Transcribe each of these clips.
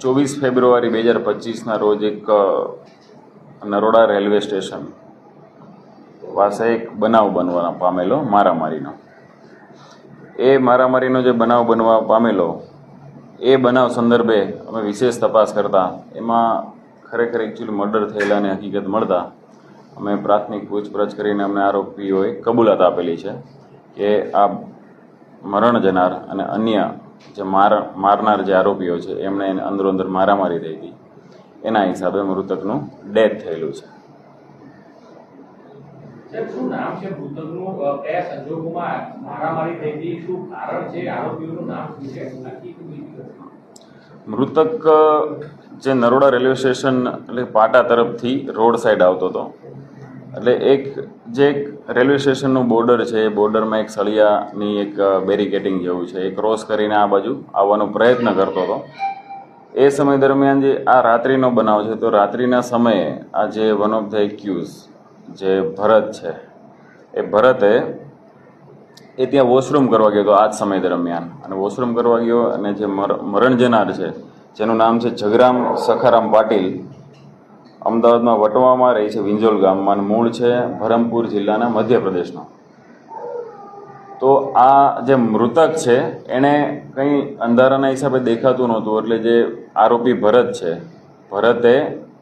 24 ફેબ્રુઆરી 2025ના રોજ એક Naroda railway station પાસે એક બનાવ બનવા પામેલો મારામારીનો. એ મારામારીનો જે બનાવ બનવા પામેલો એ બનાવ સંદર્ભે અમે વિશેષ તપાસ કરતા એમાં ખરેખર એકચ્યુઅલી મર્ડર થયેલાની હકીકત મળતા અમે પ્રાથમિક પૂછપરછ કરીને અમને આરોપીઓએ કબૂલાત આપેલી છે કે આ મરણ જનાર અને અન્ય જે મારનાર જે આરોપીઓ છે એમણે એને અંદરો અંદર મારામારી થઈ હતી. એના હિસાબે મૃતકનું ડેથ થયેલું છે. શું નામ છે મૃતકનું? કયા સંજોગોમાં મારામારી થઈ હતી? શું કારણ છે? આરોપીઓનું નામ શું છે? મૃતક જે નરોડા રેલવે સ્ટેશન એટલે પાટા તરફથી રોડ સાઈડ આવતો હતો. એટલે એક રેલવે સ્ટેશનનું બોર્ડર છે એ બોર્ડરમાં એક સળિયાની એક બેરિકેટિંગ જેવું છે એ ક્રોસ કરીને આ બાજુ આવવાનો પ્રયત્ન કરતો હતો. એ સમય દરમિયાન જે આ રાત્રિનો બનાવ છે તો રાત્રિના સમયે આ જે વન ઓફ ધ એક્યુઝ જે ભરત છે એ ભરતે એ ત્યાં વોશરૂમ કરવા ગયો હતો આ જ સમય દરમિયાન. અને વોશરૂમ કરવા ગયો અને જે મરણ જનાર છે જેનું નામ છે જગરામ સખારામ પાટીલ, અમદાવાદમાં વટવામાં રહે છે વિંજોલ ગામમાં, મૂળ છે ભરમપુર જિલ્લાના મધ્યપ્રદેશનો. તો આ જે મૃતક છે એણે કંઈ અંધારાના હિસાબે દેખાતું નહોતું. એટલે જે આરોપી ભરત છે ભરતે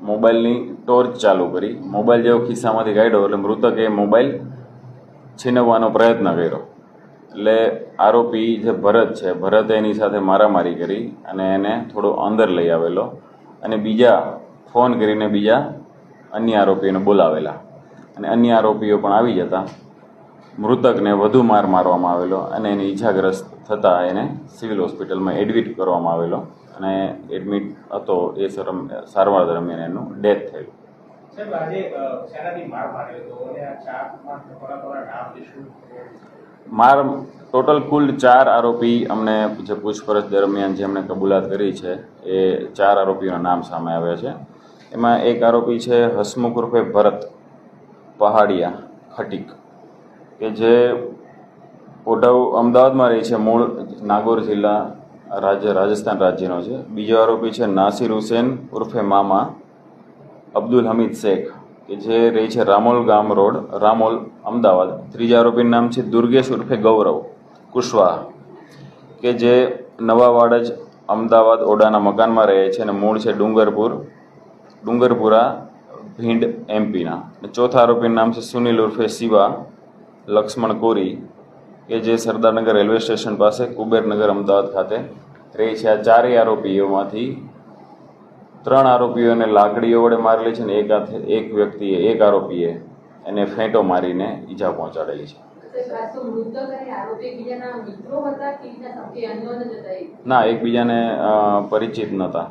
મોબાઈલની ટોર્ચ ચાલુ કરી, મોબાઈલ જેવો ખિસ્સામાંથી કાઢ્યો એટલે મૃતકે મોબાઈલ છીનવવાનો પ્રયત્ન કર્યો. એટલે આરોપી જે ભરત છે ભરતે એની સાથે મારામારી કરી અને એને થોડો અંદર લઈ આવેલો અને બીજા ફોન કરીને બીજા અન્ય આરોપીઓને બોલાવેલા અને અન્ય આરોપીઓ પણ આવી જતા મૃતકને વધુ માર મારવામાં આવેલો અને એને ઈજાગ્રસ્ત થતાં એને સિવિલ હોસ્પિટલમાં એડમિટ કરવામાં આવેલો અને એડમિટ હતો એ સારવાર દરમિયાન એનું ડેથ થયેલું. ટોટલ કુલ 4 આરોપી અમને જે પૂછપરછ દરમિયાન જેમણે કબૂલાત કરી છે એ 4 આરોપીઓના નામ સામે આવ્યા છે. એમાં એક આરોપી છે હસમુખ ઉર્ફે ભરત પહાડિયા ખટીક કે જે ઓઢવ અમદાવાદમાં રહે છે, મૂળ નાગોર જિલ્લા રાજસ્થાન રાજ્યનો છે. બીજો આરોપી છે નાસિર હુસેન ઉર્ફે મામા અબ્દુલ હમીદ શેખ કે જે રહે છે રામોલ ગામ રોડ, રામોલ, અમદાવાદ. ત્રીજા આરોપીનું નામ છે દુર્ગેશ ઉર્ફે ગૌરવ કુશવાહા કે જે નવા વાડજ અમદાવાદ ઓડાના મકાનમાં રહે છે અને મૂળ છે ડુંગરપુરા ભીંડ એમપીના. ચોથા આરોપીનું નામ છે સુનિલ ઉર્ફે શિવા લક્ષ્મણ કોરી કે જે સરદારનગર રેલવે સ્ટેશન પાસે કુબેરનગર અમદાવાદ ખાતે રહે છે. આ 4 આરોપીઓમાંથી 3 આરોપીઓને લાકડીઓ વડે મારેલી છે ને એક આરોપીએ એને ફેંટો મારીને ઈજા પહોંચાડેલી છે. ના, એકબીજાને પરિચિત નહોતા.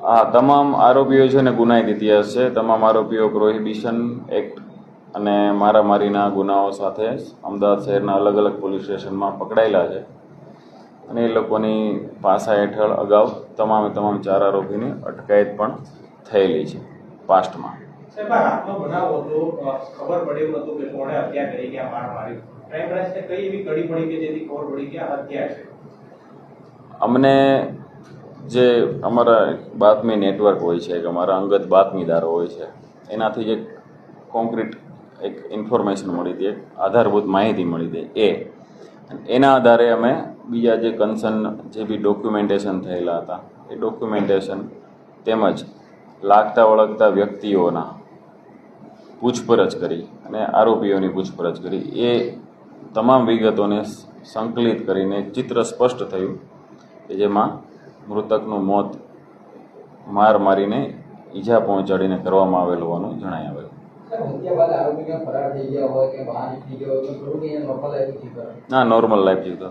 હા, તમામ આરોપીઓ છે ને ગુનાહિત ઇતિહાસ છે. તમામ આરોપીઓ પ્રોહિબિશન એક્ટ અને મારામારીના ગુનાઓ સાથે અમદાવાદ શહેરના અલગ અલગ પોલીસ સ્ટેશનમાં પકડાયેલા છે અને એ લોકોની પાસા હેઠળ અગાઉ તમામ 4 આરોપીની અટકાયત પણ થયેલી છે પાસ્ટમાં. અમને જે અમારા બાતમી નેટવર્ક હોય છે કે અમારા અંગત બાતમીદારો હોય છે એનાથી જે કોન્ક્રીટ એક ઇન્ફોર્મેશન મળી હતી, એક આધારભૂત માહિતી મળી હતી. એના આધારે અમે બીજા જે કન્સર્ન જે બી ડોક્યુમેન્ટેશન થયેલા હતા એ ડોક્યુમેન્ટેશન તેમજ લાગતા વળગતા વ્યક્તિઓના પૂછપરછ કરી અને આરોપીઓની પૂછપરછ કરી. એ તમામ વિગતોને સંકલિત કરીને એક ચિત્ર સ્પષ્ટ થયું કે જેમાં મૃતકનું મોત માર મારીને ઈજા પહોંચાડીને કરવામાં આવેલું હોવાનું જણાઈ આવેલું. ના, નોર્મલ લાઈફ જીવતો.